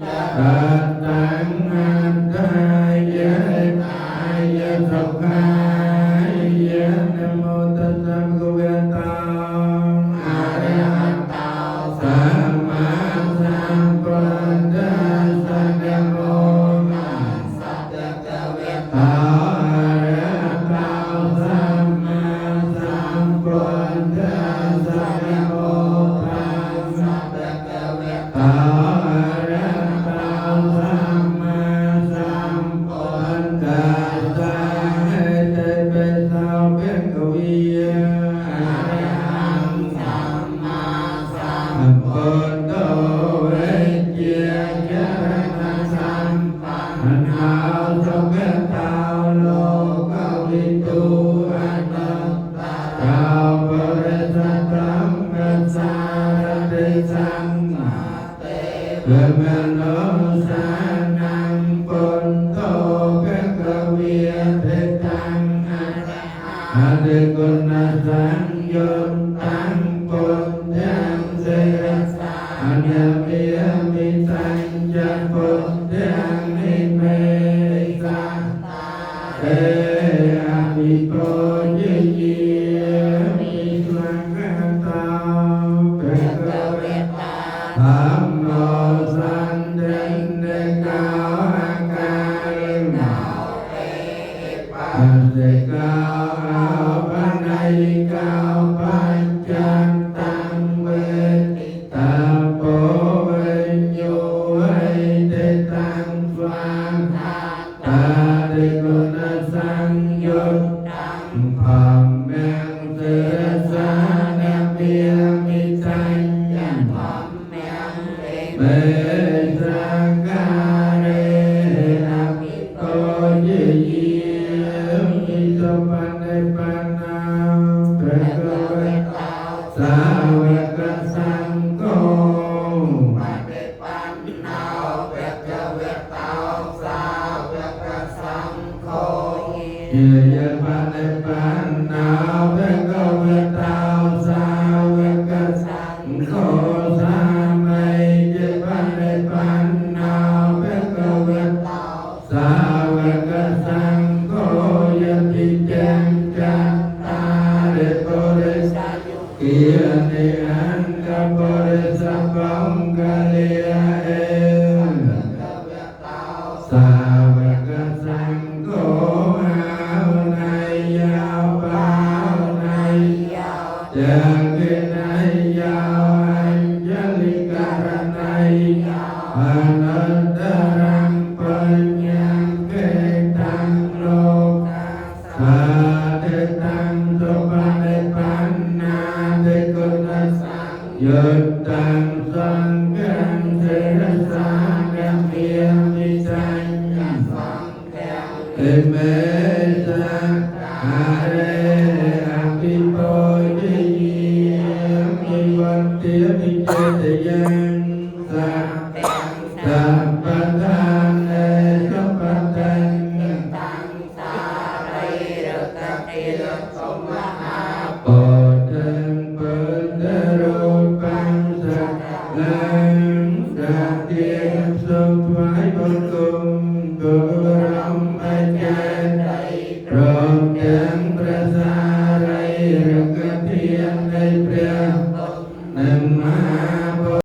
Tăng an thai tại Phật khai Nam mô Tát Sa Bhagavata A Ra Hán Tao Samma Sambuddhassa Nam mô Tát Sa Bhagavata A Ra Hán Tao Samma Sambuddhassa Nam mô Tát Sa Bhagavata Hãy subscribe cho kênh Ghiền Mì Gõ để không bỏ lỡ